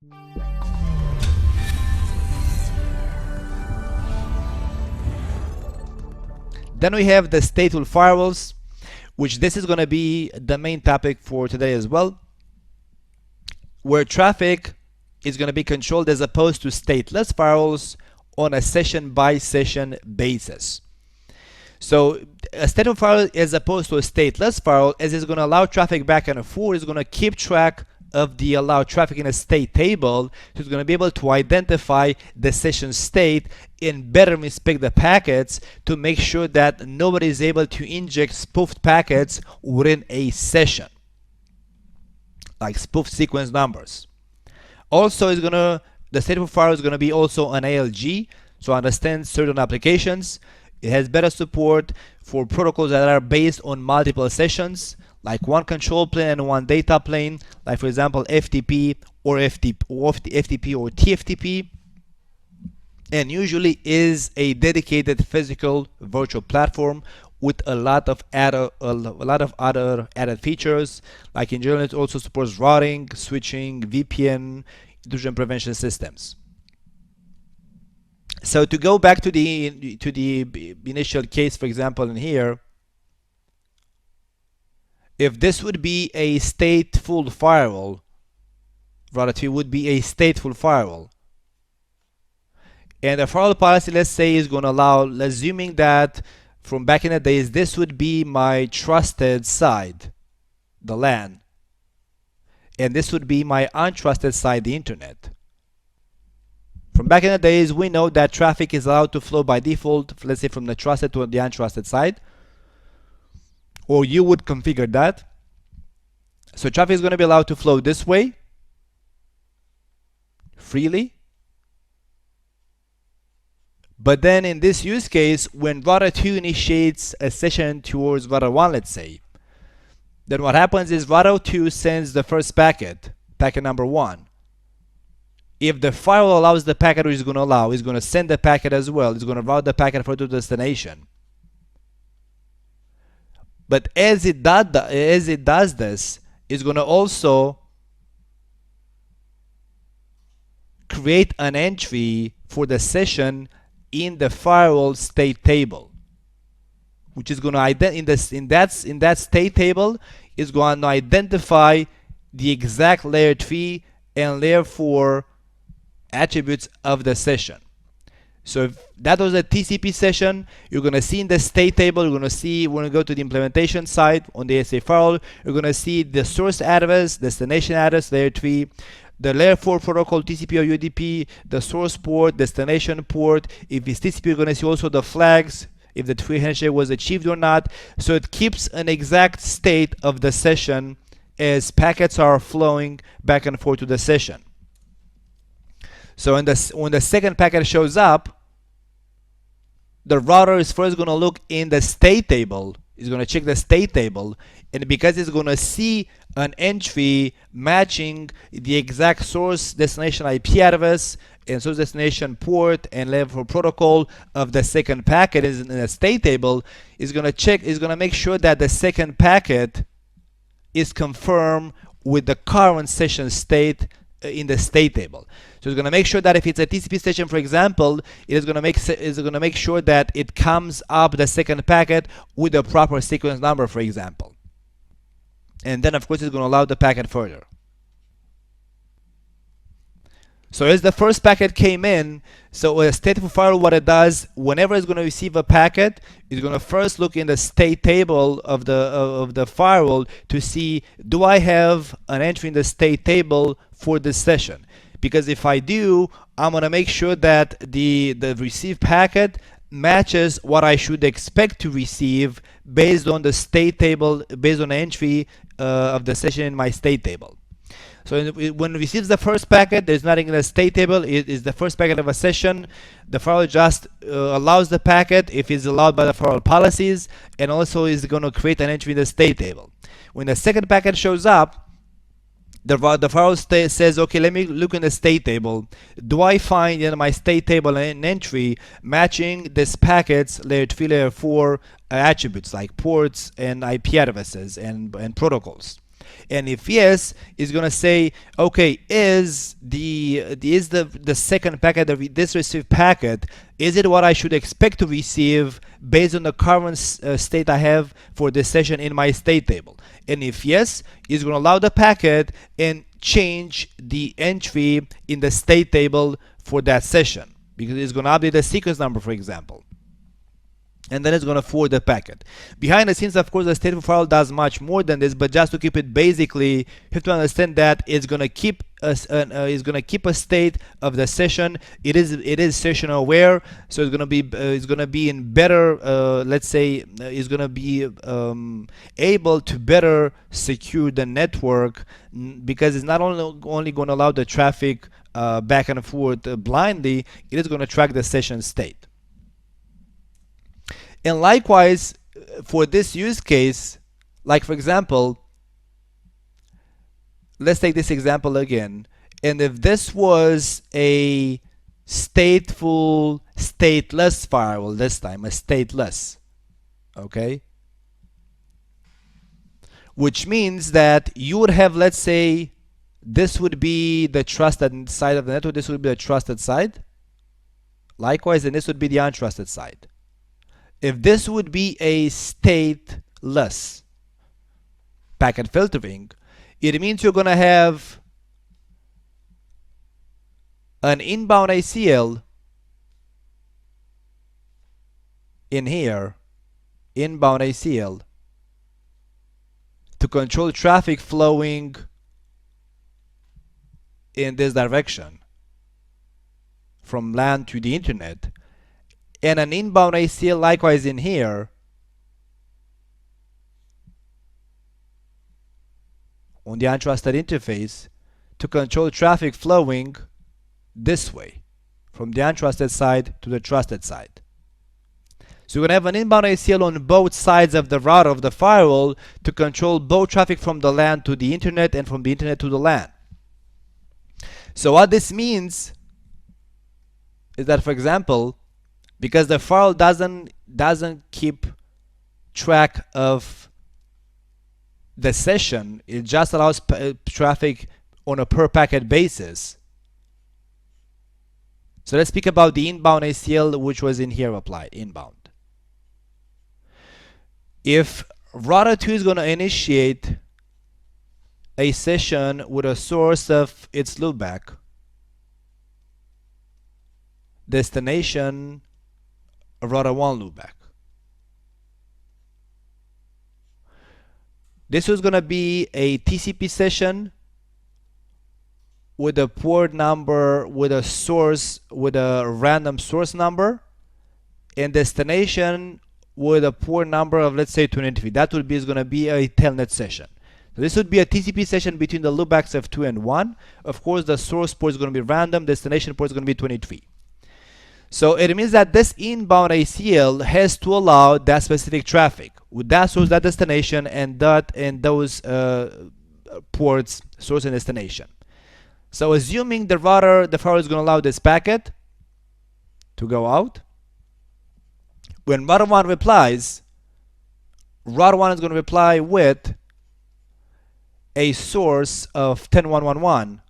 Then we have the stateful firewalls, which this is going to be the main topic for today as well, where traffic is going to be controlled as opposed to stateless firewalls on a session by session basis. So a stateful firewall as opposed to a stateless firewall, as it's going to allow traffic back and forth, is going to keep track of the allowed traffic in a state table, so it's going to be able to identify the session state and better inspect the packets to make sure that nobody is able to inject spoofed packets within a session, like spoofed sequence numbers. Also, the stateful firewall is going to be also an ALG, so understand certain applications. It has better support for protocols that are based on multiple sessions, like one control plane and one data plane, like for example FTP or FTP or TFTP, and usually is a dedicated physical virtual platform with a lot of other added features. Like in general, it also supports routing, switching, VPN, intrusion prevention systems. So to go back to the initial case, for example, in here, if this would be a stateful firewall, rather it would be a stateful firewall. And the firewall policy, let's say, is going to allow, assuming that from back in the days, this would be my trusted side, the LAN. And this would be my untrusted side, the internet. From back in the days, we know that traffic is allowed to flow by default, let's say from the trusted to the untrusted side. Or you would configure that. So traffic is going to be allowed to flow this way, freely. But then in this use case, when router 2 initiates a session towards router 1, let's say, then what happens is router 2 sends the first packet, packet number 1. If the firewall allows the packet, which is going to allow, it's going to send the packet as well. It's going to route the packet for the destination. But as it does this, it's going to also create an entry for the session in the firewall state table, which is going to in that state table is going to identify the exact layer 3 and layer 4 attributes of the session. So if that was a TCP session, you're going to see in the state table, you're going to see when you go to the implementation side on the SA firewall, you're going to see the source address, destination address, layer 3, the layer 4 protocol, TCP or UDP, the source port, destination port. If it's TCP, you're going to see also the flags, if the tree handshake was achieved or not. So it keeps an exact state of the session as packets are flowing back and forth to the session. So when the second packet shows up, the router is first going to look in the state table. It's going to check the state table, and because it's going to see an entry matching the exact source destination IP address and source destination port and layer 4 protocol of the second packet is in the state table, is going to make sure that the second packet is confirmed with the current session state in the state table. So it's going to make sure that if it's a TCP session, for example, it is going to make sure that it comes up the second packet with the proper sequence number, for example. And then of course it's going to allow the packet further. So as the first packet came in, so a stateful firewall, what it does, whenever it's going to receive a packet, it's going to first look in the state table of the firewall to see, do I have an entry in the state table for this session? Because if I do, I'm going to make sure that the received packet matches what I should expect to receive based on the state table, based on the entry of the session in my state table. So when it receives the first packet, there's nothing in the state table. It is the first packet of a session. The firewall just allows the packet if it's allowed by the firewall policies, and also is going to create an entry in the state table. When the second packet shows up, the firewall says, okay, let me look in the state table. Do I find in my state table an entry matching this packet's layer 3, layer 4 attributes like ports and IP addresses and protocols? And if yes, it's gonna say, okay, is the second packet, this received packet, is it what I should expect to receive based on the current state I have for this session in my state table? And if yes, it's gonna allow the packet and change the entry in the state table for that session, because it's gonna update the sequence number, for example. And then it's going to forward the packet. Behind the scenes, of course, the stateful firewall does much more than this, but just to keep it basically, you have to understand that it's going to keep a state of the session. It is session aware, so it's going to be in better, let's say, it's going to be able to better secure the network, because it's not only going to allow the traffic back and forth blindly, it is going to track the session state. And likewise, for this use case, like for example, let's take this example again. And if this was a stateful, stateless firewall, this time a stateless, okay? Which means that you would have, let's say, this would be the trusted side of the network, this would be the trusted side. Likewise, and this would be the untrusted side. If this would be a stateless packet filtering, it means you're going to have an inbound ACL in here, inbound ACL, to control traffic flowing in this direction from LAN to the internet, and an inbound ACL likewise in here on the untrusted interface to control traffic flowing this way from the untrusted side to the trusted side. So you're going to have an inbound ACL on both sides of the router of the firewall to control both traffic from the LAN to the internet and from the internet to the LAN. So what this means is that, for example, because the firewall doesn't keep track of the session, it just allows traffic on a per packet basis. So let's speak about the inbound ACL, which was in here applied, inbound. If router 2 is going to initiate a session with a source of its loopback, destination router 1 loopback. This was going to be a TCP session with a port number, with a source, with a random source number, and destination with a port number of, let's say, 23. That would be is going to be a telnet session. So this would be a TCP session between the loopbacks of 2 and 1. Of course, the source port is going to be random, destination port is going to be 23. So it means that this inbound ACL has to allow that specific traffic with that source, that destination, and those ports, source and destination. So assuming the firewall is going to allow this packet to go out, when router 1 replies, router 1 is going to reply with a source of 10111,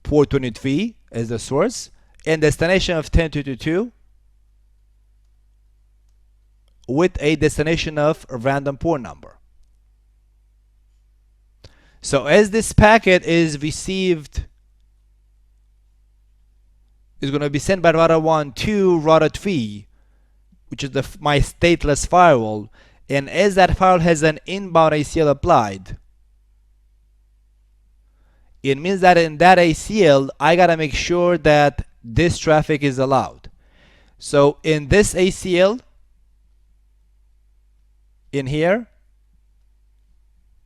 port 23 as the source, and destination of 10222 with a destination of a random port number. So as this packet is received, is going to be sent by router 1 to router 3, which is my stateless firewall, and as that firewall has an inbound ACL applied, it means that in that ACL, I gotta make sure that this traffic is allowed. So in this ACL, in here,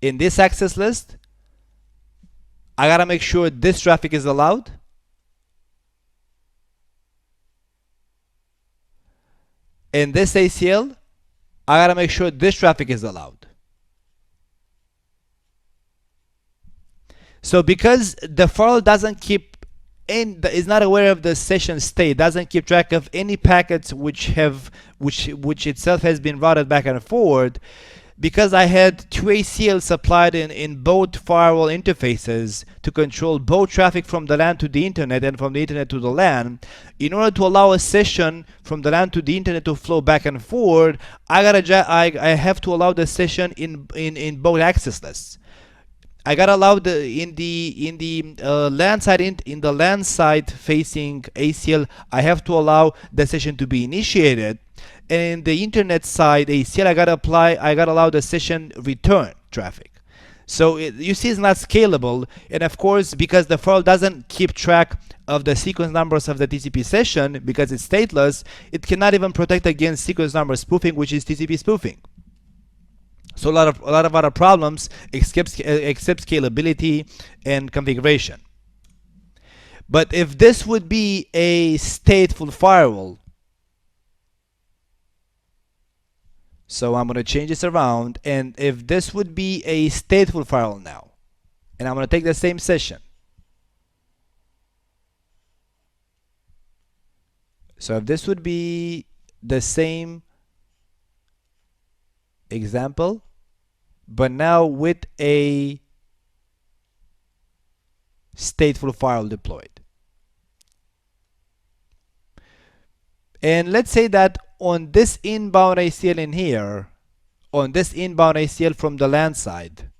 in this access list, I gotta make sure this traffic is allowed. In this ACL, I gotta make sure this traffic is allowed. So because the firewall doesn't keep is not aware of the session state, doesn't keep track of any packets which itself has been routed back and forward, because I had two ACLs applied in both firewall interfaces to control both traffic from the LAN to the internet and from the internet to the LAN, in order to allow a session from the LAN to the internet to flow back and forth, I have to allow the session in both access lists. I gotta allow in the LAN side in the LAN side facing ACL, I have to allow the session to be initiated. And in the internet side ACL, I gotta allow the session return traffic. So you see, it's not scalable, and of course, because the firewall doesn't keep track of the sequence numbers of the TCP session because it's stateless, it cannot even protect against sequence number spoofing, which is TCP spoofing. So a lot of other problems except scalability and configuration. But if this would be a stateful firewall, so I'm going to change this around, and if this would be a stateful firewall now, and I'm going to take the same session. So if this would be the same example, but now with a stateful firewall deployed. And let's say that on this inbound ACL in here, on this inbound ACL from the LAN side,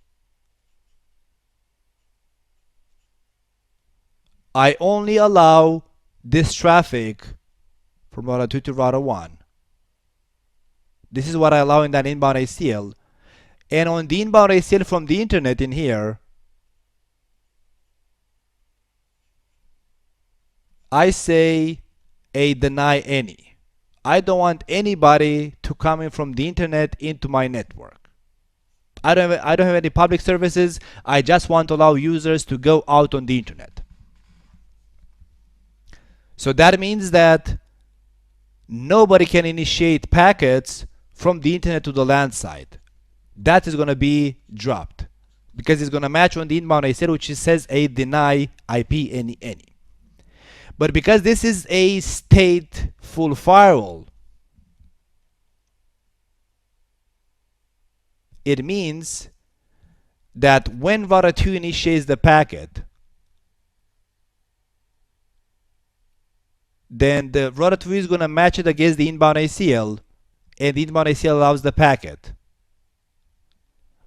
I only allow this traffic from router 2 to router 1. This is what I allow in that inbound ACL. And on the inbound ACL from the internet in here, I say a deny any. I don't want anybody to come in from the internet into my network. I don't have any public services. I just want to allow users to go out on the internet. So that means that nobody can initiate packets from the internet to the LAN side. That is going to be dropped because it's going to match on the inbound ACL, which says a deny IP any. But because this is a stateful firewall, it means that when router 2 initiates the packet, then the router 2 is going to match it against the inbound ACL, and the inbound ACL allows the packet.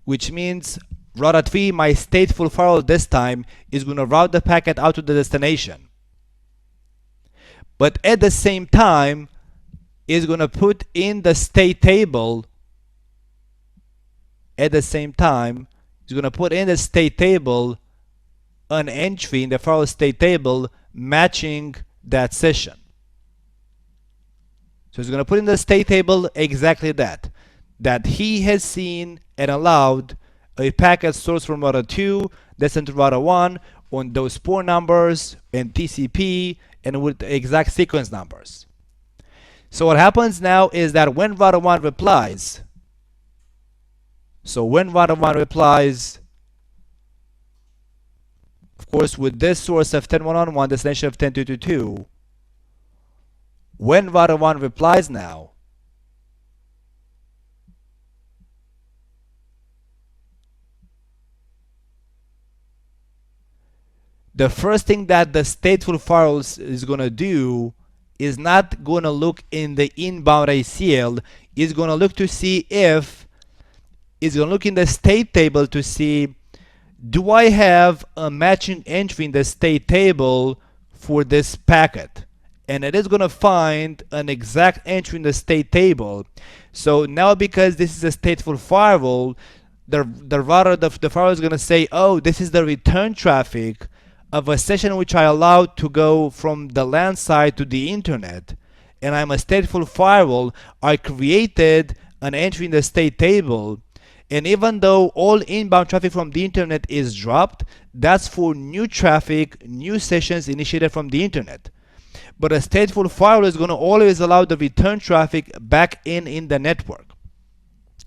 Which means router 3, my stateful firewall this time, is going to route the packet out to the destination. But at the same time, is going to put in the state table. At the same time, is going to put in the state table an entry in the firewall state table matching that session. So it's going to put in the state table exactly that he has seen and allowed a packet source from router 2 destined to router 1 on those port numbers and TCP and with the exact sequence numbers. So what happens now is that when router 1 replies, of course with this source of 10.1.1, destination of 10.2.2.2, when router 1 replies now, the first thing that the stateful firewall is going to do is not going to look in the inbound ACL. It's going to look to see if it's going to look in the state table to see, do I have a matching entry in the state table for this packet? And it is going to find an exact entry in the state table. So now, because this is a stateful firewall, the firewall is going to say, oh, this is the return traffic of a session which I allowed to go from the LAN side to the internet, and I'm a stateful firewall. I created an entry in the state table, and even though all inbound traffic from the internet is dropped, that's for new traffic, new sessions initiated from the internet. But a stateful firewall is going to always allow the return traffic back in the network.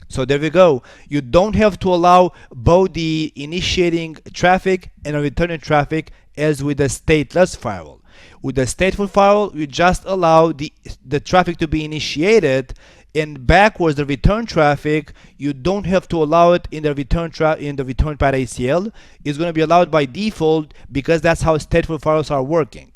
So there we go. You don't have to allow both the initiating traffic and returning traffic as with the stateless firewall. With the stateful firewall, you just allow the traffic to be initiated, and backwards the return traffic, you don't have to allow it in the return path ACL. It's going to be allowed by default because that's how stateful firewalls are working.